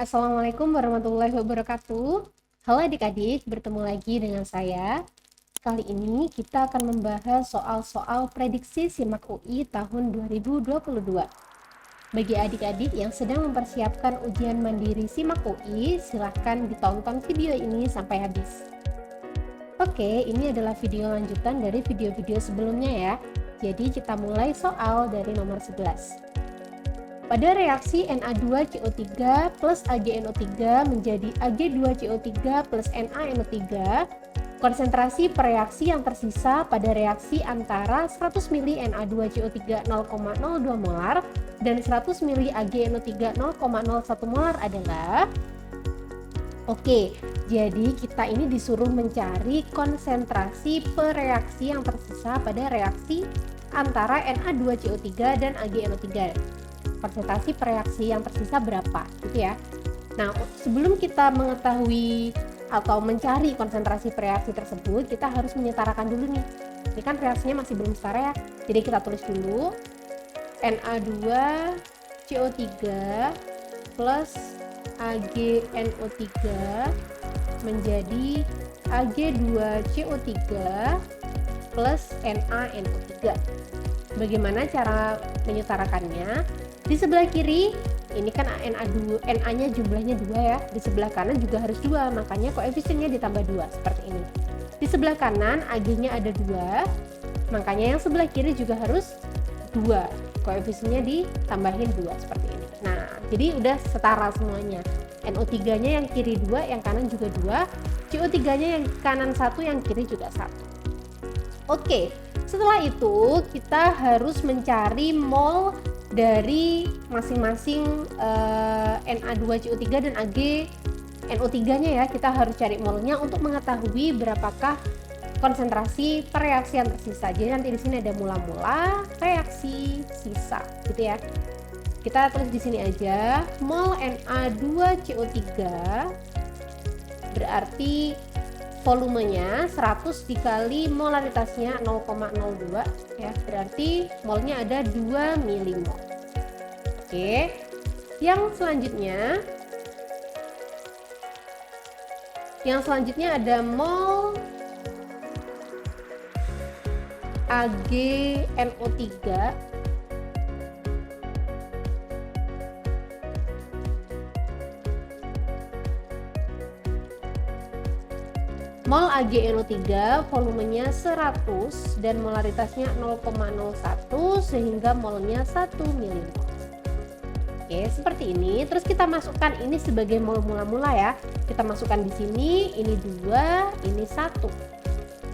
Assalamualaikum warahmatullahi wabarakatuh. Halo adik-adik, bertemu lagi dengan saya. Kali ini kita akan membahas soal-soal prediksi SIMAK UI tahun 2022. Bagi adik-adik yang sedang mempersiapkan ujian mandiri SIMAK UI, silahkan ditonton video ini sampai habis. Oke, ini adalah video lanjutan dari video-video sebelumnya ya. Jadi kita mulai soal dari nomor 11. Pada reaksi Na2CO3 plus AgNO3 menjadi Ag2CO3 plus NaNO3, konsentrasi per reaksi yang tersisa pada reaksi antara 100 ml Na2CO3 0,02 molar dan 100 ml AgNO3 0,01 molar adalah. Oke, jadi kita ini disuruh mencari konsentrasi per reaksi yang tersisa pada reaksi antara Na2CO3 dan AgNO3. Konsentrasi per reaksi yang tersisa berapa gitu ya. Nah, sebelum kita mengetahui atau mencari konsentrasi per reaksi tersebut, kita harus menyetarakan dulu nih. Ini kan reaksinya masih belum setara ya. Jadi kita tulis dulu Na2CO3 plus AgNO3 menjadi Ag2CO3 plus NaNO3. Bagaimana cara menyetarakannya? Di sebelah kiri ini kan Na-nya jumlahnya 2 ya, di sebelah kanan juga harus 2, makanya koefisiennya ditambah 2 seperti ini. Di sebelah kanan Ag-nya ada 2, makanya yang sebelah kiri juga harus 2, koefisiennya ditambahin 2 seperti ini. Nah, jadi udah setara semuanya. NO3-nya yang kiri 2, yang kanan juga 2, CO3-nya yang kanan 1, yang kiri juga 1. Oke, setelah itu kita harus mencari mol dari masing-masing Na2CO3 dan AgNO3-nya ya. Kita harus cari molnya untuk mengetahui berapakah konsentrasi per reaksi yang tersisa. Jadi nanti di sini ada mula-mula, reaksi, sisa gitu ya. Kita tulis di sini aja mol Na2CO3 berarti volumenya 100 dikali molaritasnya 0,02 ya, berarti molnya ada 2 milimol. Oke, yang selanjutnya ada mol AgNO3 mol AgNO3 volumenya 100 dan molaritasnya 0,01 sehingga molnya 1 milimol. Oke, seperti ini. Terus kita masukkan ini sebagai mol mula-mula ya. Kita masukkan di sini, ini 2, ini 1.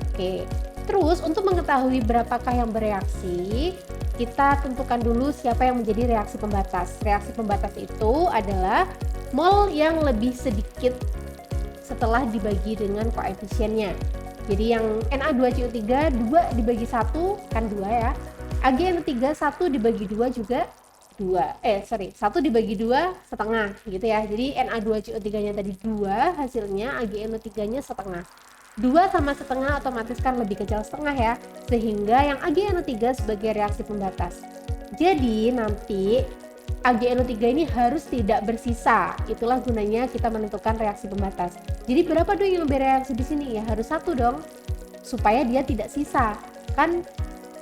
Oke. Terus untuk mengetahui berapakah yang bereaksi, kita tentukan dulu siapa yang menjadi reaksi pembatas. Reaksi pembatas itu adalah mol yang lebih sedikit setelah dibagi dengan koefisiennya. Jadi yang Na2CO3 2 dibagi 1 kan 2 ya. AgNO3 1 dibagi 2 juga 1 dibagi 2 setengah gitu ya. Jadi Na2CO3-nya tadi 2, hasilnya AgNO3-nya setengah. 2 sama setengah otomatis kan lebih kecil setengah ya. Sehingga yang AgNO3 sebagai reaksi pembatas. Jadi nanti AgNO3 ini harus tidak bersisa. Itulah gunanya kita menentukan reaksi pembatas. Jadi berapa dong yang bereaksi di sini? Ya harus 1 dong, supaya dia tidak sisa. Kan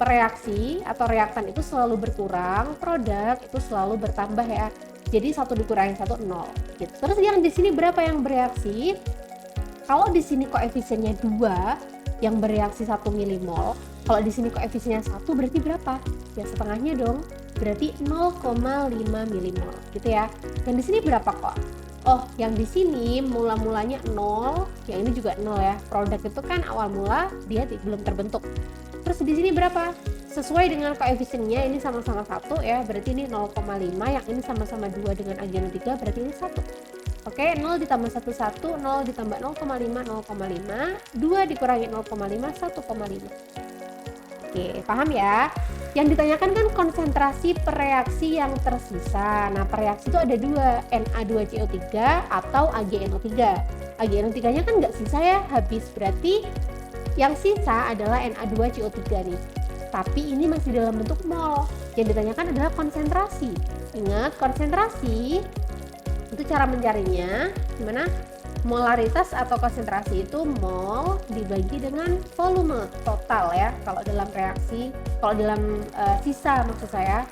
reaksi atau reaktan itu selalu berkurang, produk itu selalu bertambah ya. Jadi 1 dikurangi 1 0. Gitu. Terus yang di sini berapa yang bereaksi? Kalau di sini koefisiennya 2, yang bereaksi 1 milimol. Kalau di sini koefisiennya 1 berarti berapa? Ya setengahnya dong. Berarti 0,5 milimol gitu ya. Yang di sini berapa kok? Oh, yang di sini mula-mulanya 0, yang ini juga 0 ya. Produk itu kan awal mula dia belum terbentuk. Terus di sini berapa? Sesuai dengan koefisiennya ini sama-sama 1 ya, berarti ini 0,5, yang ini sama-sama 2 dengan AgNO3 berarti ini 1. Oke, 0 ditambah 1 1, 0 ditambah 0,5 0,5, 2 dikurangi 0,5 1,5. Oke, paham ya? Yang ditanyakan kan konsentrasi per reaksi yang tersisa. Nah, per reaksi itu ada 2, Na2CO3 atau AgNO3. AgNO3-nya kan nggak sisa ya, habis. Berarti yang sisa adalah Na2CO3 nih. Tapi ini masih dalam bentuk mol. Yang ditanyakan adalah konsentrasi. Ingat, konsentrasi Untuk cara mencarinya, gimana? Molaritas atau konsentrasi itu mol dibagi dengan volume total ya. Kalau dalam reaksi, kalau dalam sisa maksud saya,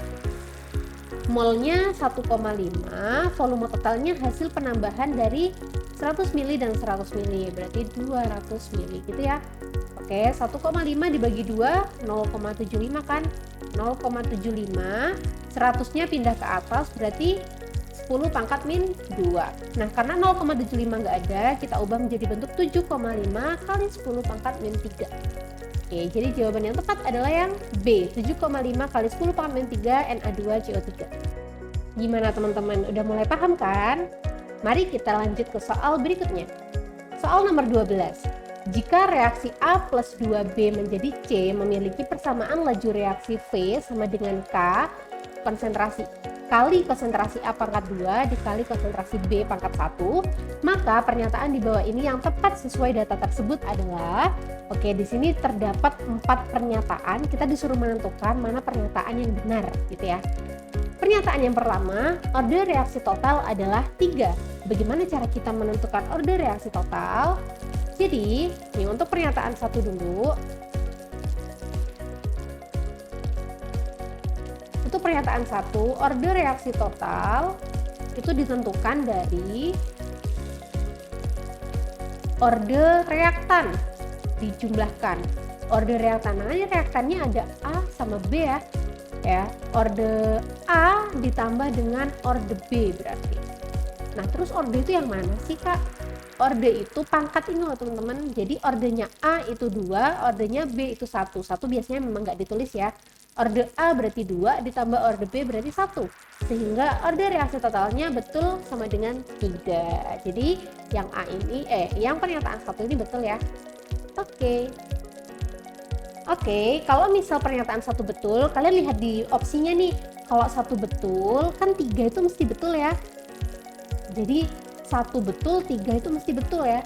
molnya 1,5, volume totalnya hasil penambahan dari 100 mili dan 100 mili, berarti 200 mili gitu ya. Oke, 1,5 dibagi 2, 0,75 kan? 0,75, 100-nya pindah ke atas berarti 10 pangkat min 2. Nah, karena 0,75 nggak ada, kita ubah menjadi bentuk 7,5 kali 10 pangkat min 3. Oke, jadi jawaban yang tepat adalah yang B, 7,5 kali 10 pangkat min 3 Na2CO3. Gimana teman-teman, udah mulai paham kan? Mari kita lanjut ke soal berikutnya. Soal nomor 12. Jika reaksi A plus 2B menjadi C memiliki persamaan laju reaksi V sama dengan K, konsentrasi kali konsentrasi A pangkat 2 dikali konsentrasi B pangkat 1, maka pernyataan di bawah ini yang tepat sesuai data tersebut adalah, oke, di sini terdapat 4 pernyataan, kita disuruh menentukan mana pernyataan yang benar gitu ya. Pernyataan yang pertama, order reaksi total adalah 3. Bagaimana cara kita menentukan order reaksi total? Jadi, ini untuk pernyataan 1 dulu. Untuk pernyataan 1, order reaksi total itu ditentukan dari order reaktan dijumlahkan. Order reaktan, nah ini reaktannya ada A sama B ya. Order A ditambah dengan order B berarti. Nah, terus order itu yang mana sih, Kak? Order itu pangkat ini loh teman-teman. Jadi ordernya A itu 2, ordernya B itu 1. 1 biasanya memang nggak ditulis ya. Order A berarti 2 ditambah order B berarti 1. Sehingga order reaksi totalnya betul sama dengan 3. Jadi yang A ini, yang pernyataan 1 ini betul ya. Oke, kalau misal pernyataan 1 betul, kalian lihat di opsinya nih. Kalau 1 betul, kan 3 itu mesti betul ya. Jadi 1 betul, 3 itu mesti betul ya.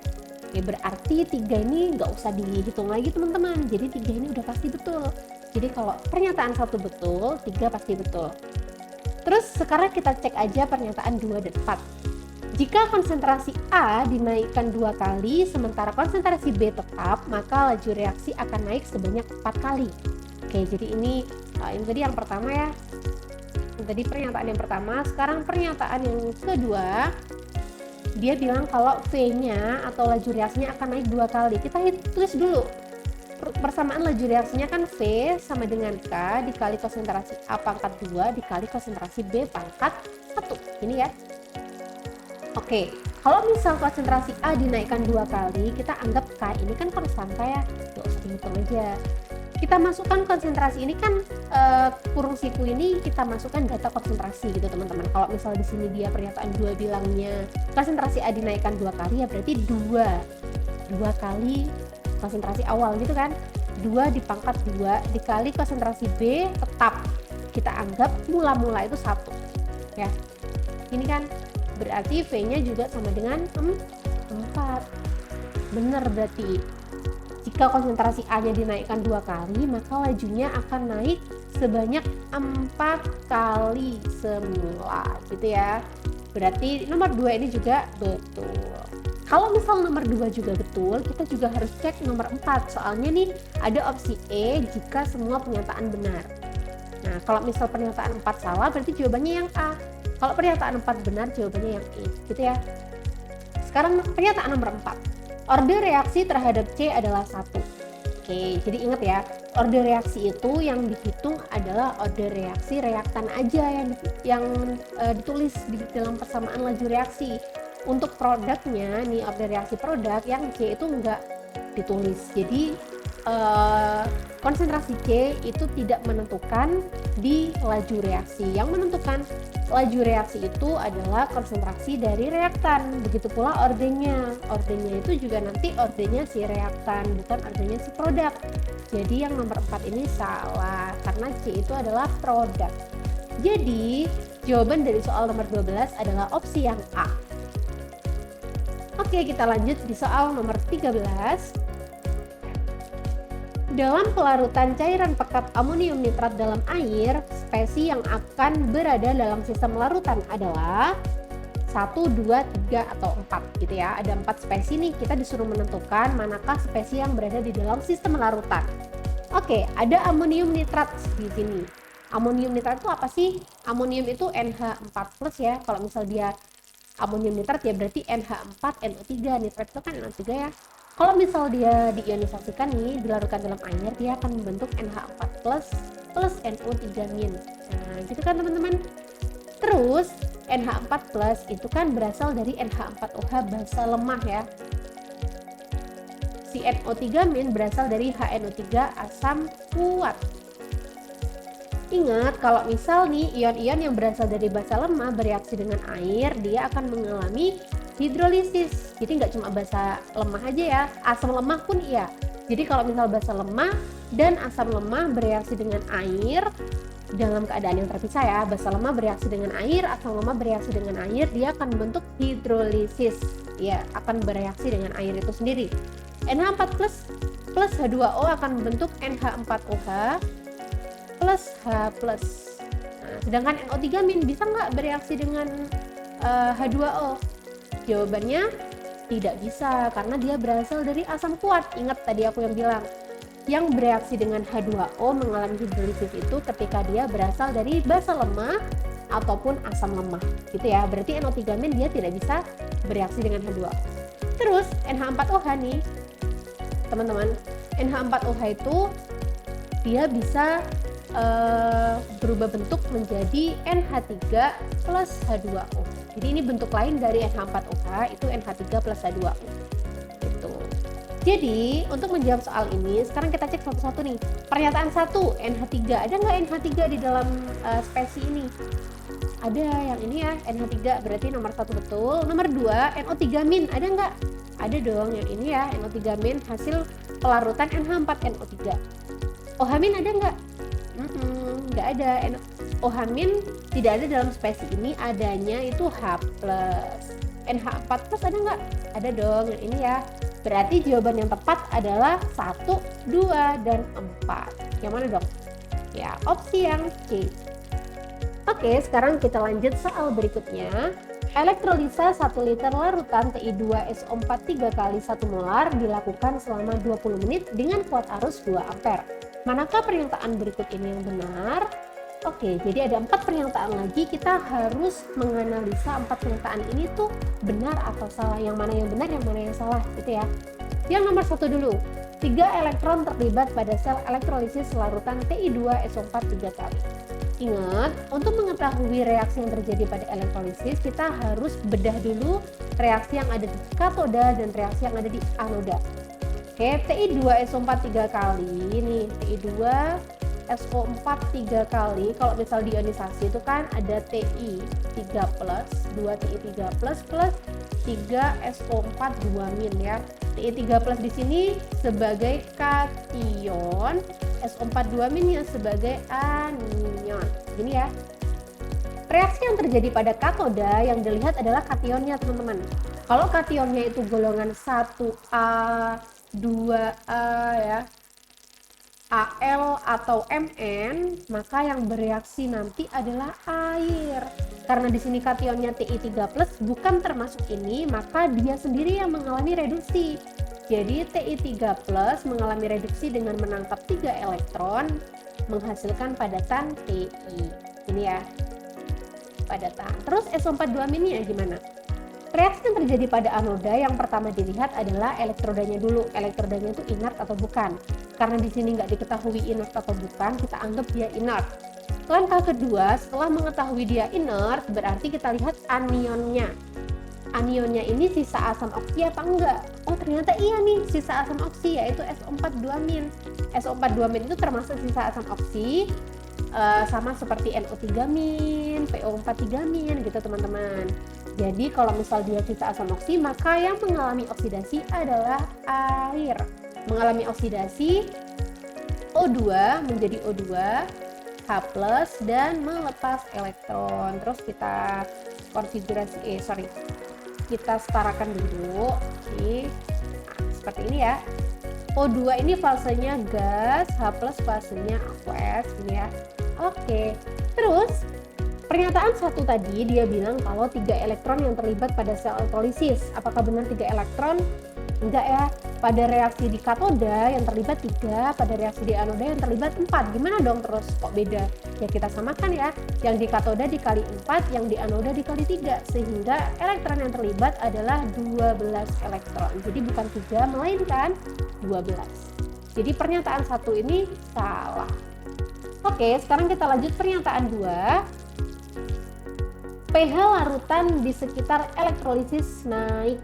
Oke, berarti 3 ini nggak usah dihitung lagi teman-teman. Jadi 3 ini udah pasti betul. Jadi kalau pernyataan 1 betul, 3 pasti betul. Terus sekarang kita cek aja pernyataan 2 dan 4. Jika konsentrasi A dinaikkan 2 kali, sementara konsentrasi B tetap, maka laju reaksi akan naik sebanyak 4 kali. Oke, jadi ini tadi yang pertama ya. Ini tadi pernyataan yang pertama. Sekarang pernyataan yang kedua. Dia bilang kalau V-nya atau laju reaksinya akan naik 2 kali. Kita tulis dulu. Persamaan laju reaksinya kan V sama dengan K dikali konsentrasi A pangkat 2 dikali konsentrasi B pangkat 1. Ini ya. Oke, kalau misal konsentrasi A dinaikkan 2 kali, kita anggap K ini kan konstanta ya. Nggak usah dihitung aja. Kita masukkan konsentrasi ini kan kurung siku ini kita masukkan data konsentrasi gitu teman-teman. Kalau misal di sini dia pernyataan 2 bilangnya konsentrasi A dinaikkan 2 kali ya berarti 2 kali konsentrasi awal gitu kan. 2 di pangkat 2 dikali konsentrasi B tetap kita anggap mula-mula itu 1 ya. Ini kan berarti V-nya juga sama dengan 4. Benar berarti. Jika konsentrasi A-nya dinaikkan 2 kali, maka lajunya akan naik sebanyak 4 kali semula gitu ya. Berarti nomor 2 ini juga betul. Kalau misal nomor 2 juga betul, kita juga harus cek nomor 4. Soalnya nih ada opsi E jika semua pernyataan benar. Nah, kalau misal pernyataan 4 salah, berarti jawabannya yang A. Kalau pernyataan 4 benar, jawabannya yang E gitu ya. Sekarang pernyataan nomor 4. Order reaksi terhadap C adalah 1. Oke, jadi ingat ya, order reaksi itu yang dihitung adalah order reaksi reaktan aja yang ditulis di dalam persamaan laju reaksi. Untuk produknya, nih order reaksi produk yang C itu enggak ditulis. Jadi konsentrasi C itu tidak menentukan di laju reaksi. Yang menentukan laju reaksi itu adalah konsentrasi dari reaktan. Begitu pula ordernya. Ordernya itu juga nanti ordernya si reaktan, bukan ordernya si produk. Jadi yang nomor 4 ini salah karena C itu adalah produk. Jadi jawaban dari soal nomor 12 adalah opsi yang A. Oke, kita lanjut di soal nomor 13. Dalam pelarutan cairan pekat amonium nitrat dalam air, spesies yang akan berada dalam sistem larutan adalah 1, 2, 3, atau 4 gitu ya. Ada 4 spesi nih, kita disuruh menentukan manakah spesi yang berada di dalam sistem larutan. Oke, ada amonium nitrat di sini. Amonium nitrat itu apa sih? Amonium itu NH4+ ya. Kalau misal dia amonium nitrat ya berarti NH4NO3. Nitrat itu kan NO3 ya. Kalau misal dia diionisasikan nih, dilarutkan dalam air, dia akan membentuk NH4+ plus NO3-. Nah, gitu kan teman-teman. Terus NH4+ itu kan berasal dari NH4OH basa lemah ya. Si NO3- berasal dari HNO3 asam kuat. Ingat, kalau misal nih ion-ion yang berasal dari basa lemah bereaksi dengan air, dia akan mengalami hidrolisis. Jadi nggak cuma basa lemah aja ya, asam lemah pun iya. Jadi kalau misal basa lemah dan asam lemah bereaksi dengan air dalam keadaan yang terpisah ya, basa lemah bereaksi dengan air, asam lemah bereaksi dengan air, dia akan membentuk hidrolisis. Ya, akan bereaksi dengan air itu sendiri. NH4+ plus H2O akan membentuk NH4OH plus H+. Nah, sedangkan NO3- bisa nggak bereaksi dengan H2O? Jawabannya tidak bisa, karena dia berasal dari asam kuat. Ingat tadi aku yang bilang, yang bereaksi dengan H2O mengalami hidrolisis itu ketika dia berasal dari basa lemah ataupun asam lemah gitu ya. Berarti NO3- dia tidak bisa bereaksi dengan H2O. Terus NH4OH nih teman-teman, NH4OH itu dia bisa berubah bentuk menjadi NH3 plus H2O. Jadi ini bentuk lain dari NH4OH, itu NH3 plus H2O gitu. Jadi untuk menjawab soal ini, sekarang kita cek satu-satu nih. Pernyataan 1, NH3, ada nggak NH3 di dalam spesi ini? Ada, yang ini ya, NH3, berarti nomor 1 betul. Nomor 2, NO3-, ada nggak? Ada dong, yang ini ya, NO3- hasil pelarutan NH4NO3. OH- ada nggak? Nggak ada. OH- tidak ada dalam spesi ini, adanya itu H+. NH4+ ada nggak? Ada dong, yang ini ya. Berarti jawaban yang tepat adalah 1, 2, dan 4. Yang mana dong? Ya, opsi yang C. Oke, sekarang kita lanjut soal berikutnya. Elektrolisa 1 liter larutan Ti2SO4 3 kali 1 molar dilakukan selama 20 menit dengan kuat arus 2 ampere. Manakah pernyataan berikut ini yang benar? Oke, jadi ada 4 pernyataan lagi. Kita harus menganalisa 4 pernyataan ini tuh benar atau salah. Yang mana yang benar, yang mana yang salah gitu ya. Yang nomor 1 dulu. 3 elektron terlibat pada sel elektrolisis larutan Ti2SO4 3 kali. Ingat, untuk mengetahui reaksi yang terjadi pada elektrolisis, kita harus bedah dulu reaksi yang ada di katoda dan reaksi yang ada di anoda. Oke, Ti2SO4 3 kali, ini Ti2SO4 3 kali, kalau misal diionisasi itu kan ada Ti3+, 2 Ti3+, plus 3SO4 2- ya. Ti3+ di sini sebagai kation, SO4 2- ya sebagai anion. Ini ya. Reaksi yang terjadi pada katoda yang dilihat adalah kationnya, teman-teman. Kalau kationnya itu golongan 1A, 2A ya, Al atau Mn, maka yang bereaksi nanti adalah air. Karena di sini kationnya Ti3+ bukan termasuk ini, maka dia sendiri yang mengalami reduksi. Jadi Ti3+ mengalami reduksi dengan menangkap 3 elektron, menghasilkan padatan Ti. Ini ya, padatan. Terus SO4 2- ya gimana? Reaksi yang terjadi pada anoda yang pertama dilihat adalah elektrodanya dulu. Elektrodanya itu inert atau bukan. Karena di sini nggak diketahui inert atau bukan, kita anggap dia inert. Langkah kedua, setelah mengetahui dia inert, berarti kita lihat anionnya. Anionnya ini sisa asam oksi apa enggak? Oh ternyata iya nih, sisa asam oksi, yaitu SO4 2-. SO4 2- itu termasuk sisa asam oksi, sama seperti NO3-, PO4 3- gitu teman-teman. Jadi kalau misal dia sisa asam oksi, maka yang mengalami oksidasi adalah air. Mengalami oksidasi O2 menjadi O2, H+, dan melepas elektron. Terus kita konfigurasi, kita setarakan dulu. Oke. Nah, seperti ini ya. O2 ini fasenya gas, H+ fasenya aqueous, ini ya. Oke. Terus Pernyataan 1 tadi dia bilang kalau 3 elektron yang terlibat pada sel elektrolisis. Apakah benar 3 elektron? Enggak ya. Pada reaksi di katoda yang terlibat 3, pada reaksi di anoda yang terlibat 4. Gimana dong terus kok beda? Ya kita samakan ya. Yang di katoda dikali 4, yang di anoda dikali 3. Sehingga elektron yang terlibat adalah 12 elektron. Jadi bukan 3 melainkan 12. Jadi pernyataan 1 ini salah. Oke, sekarang kita lanjut pernyataan 2. pH larutan di sekitar elektrolisis naik.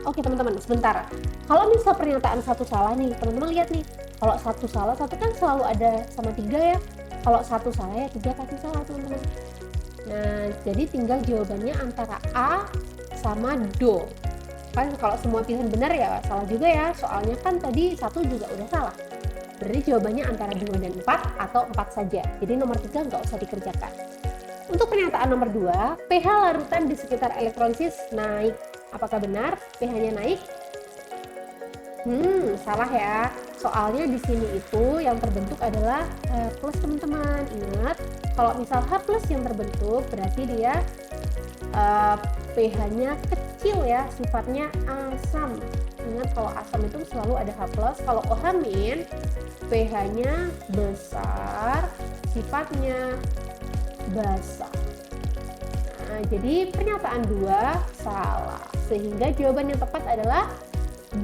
Oke teman-teman, sebentar. Kalau misal pernyataan 1 salah nih, teman-teman lihat nih. Kalau 1 salah, 1 kan selalu ada sama 3 ya. Kalau 1 salah ya 3 pasti salah teman-teman. Nah, jadi tinggal jawabannya antara A sama Do. Kan kalau semua pilihan benar ya salah juga ya. Soalnya kan tadi 1 juga udah salah. Berarti jawabannya antara 2 dan 4 atau 4 saja. Jadi nomor 3 nggak usah dikerjakan. Untuk pernyataan nomor 2, pH larutan di sekitar elektrolisis naik. Apakah benar pH-nya naik? Salah ya. Soalnya di sini itu yang terbentuk adalah H+ teman-teman. Ingat, kalau misal H+ yang terbentuk berarti dia pH-nya kecil ya, sifatnya asam. Ingat kalau asam itu selalu ada H+, kalau OH- pH-nya besar, sifatnya basa. Nah, jadi pernyataan 2 salah. Sehingga jawaban yang tepat adalah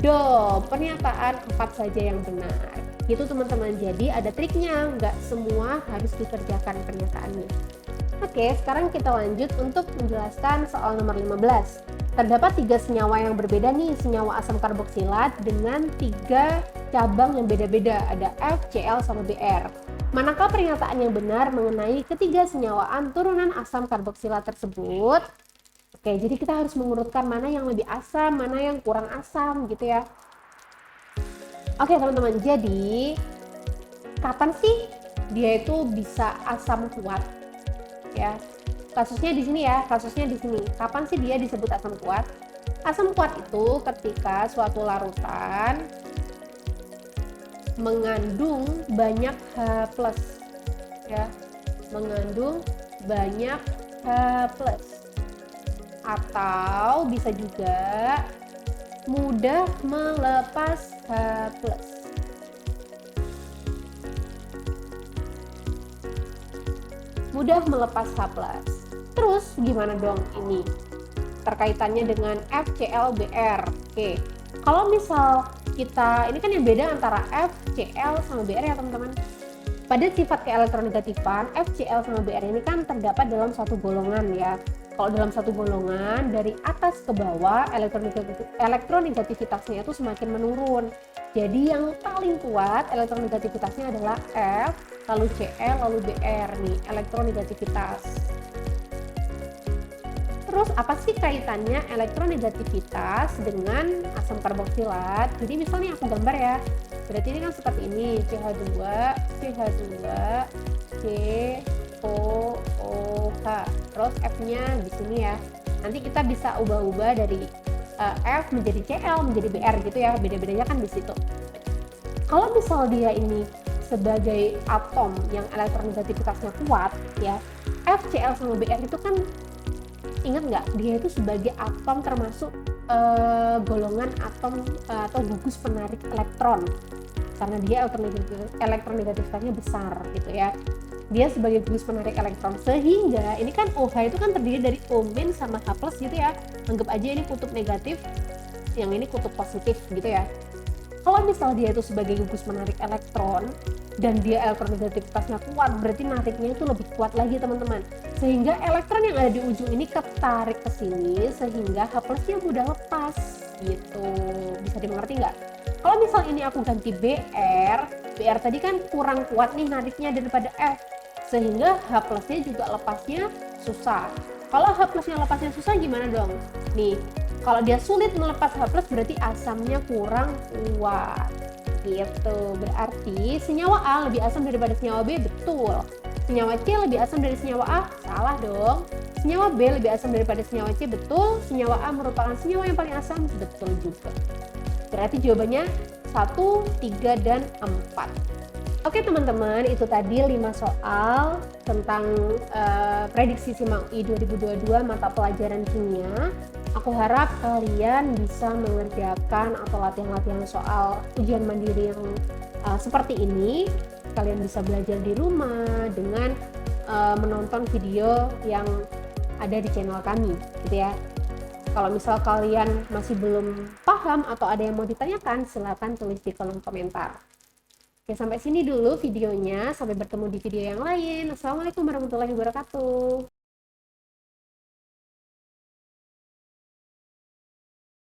Do, pernyataan 4 saja yang benar. Gitu teman-teman. Jadi ada triknya, nggak semua harus dikerjakan pernyataannya. Oke, sekarang kita lanjut untuk menjelaskan soal nomor 15. Terdapat 3 senyawa yang berbeda nih, senyawa asam karboksilat dengan 3 cabang yang beda-beda, ada F, Cl, sama Br. Manakah pernyataan yang benar mengenai ketiga senyawaan turunan asam karboksilat tersebut? Oke, jadi kita harus mengurutkan mana yang lebih asam, mana yang kurang asam gitu ya. Oke teman-teman, jadi kapan sih dia itu bisa asam kuat? Ya, kasusnya di sini ya, kasusnya di sini. Kapan sih dia disebut asam kuat? Asam kuat itu ketika suatu larutan mengandung banyak H+, ya, mengandung banyak H+. Atau bisa juga mudah melepas H+. Mudah melepas H+. Terus gimana dong ini? Terkaitannya dengan FCl-Br. Oke. Kalau misal kita, ini kan yang beda antara FCl sama Br ya teman-teman. Pada sifat keelektronegatifan, FCl sama Br ini kan terdapat dalam satu golongan ya. Kalau dalam satu golongan, dari atas ke bawah elektronegativitasnya itu semakin menurun. Jadi yang paling kuat elektronegativitasnya adalah F, lalu Cl, lalu Br nih, elektronegativitas. Terus apa sih kaitannya elektronegativitas dengan asam karboksilat? Jadi misalnya aku gambar ya, berarti ini kan seperti ini, CH2, COOH, terus F-nya di sini ya. Nanti kita bisa ubah-ubah dari F menjadi Cl menjadi Br gitu ya, beda-bedanya kan di situ. Kalau misal dia ini sebagai atom yang elektronegativitasnya kuat ya, FCl sama Br itu kan ingat nggak, dia itu sebagai atom termasuk golongan atom atau gugus penarik elektron karena dia elektronegativitasnya besar gitu ya. Dia sebagai gugus penarik elektron, sehingga ini kan OH itu kan terdiri dari O- sama H+ gitu ya. Anggap aja ini kutub negatif, yang ini kutub positif gitu ya. Kalau misal dia itu sebagai gugus menarik elektron dan dia elektronegativitasnya kuat, berarti nariknya itu lebih kuat lagi teman-teman. Sehingga elektron yang ada di ujung ini ketarik ke sini sehingga H+-nya mudah lepas gitu. Bisa dimengerti nggak? Kalau misal ini aku ganti Br tadi kan kurang kuat nih nariknya daripada F, sehingga H+-nya juga lepasnya susah. Kalau H+-nya lepasnya susah gimana dong? Nih, kalau dia sulit melepas H+ berarti asamnya kurang kuat. Gitu. Berarti senyawa A lebih asam daripada senyawa B, betul. Senyawa C lebih asam dari senyawa A, salah dong. Senyawa B lebih asam daripada senyawa C, betul. Senyawa A merupakan senyawa yang paling asam, betul juga. Berarti jawabannya 1, 3, dan 4. Oke teman-teman, itu tadi 5 soal tentang prediksi SIMAK UI 2022 mata pelajaran kimia. Aku harap kalian bisa mengerjakan atau latihan-latihan soal ujian mandiri yang seperti ini. Kalian bisa belajar di rumah dengan menonton video yang ada di channel kami, gitu ya. Kalau misal kalian masih belum paham atau ada yang mau ditanyakan, silahkan tulis di kolom komentar. Oke, sampai sini dulu videonya. Sampai bertemu di video yang lain. Assalamualaikum warahmatullahi wabarakatuh.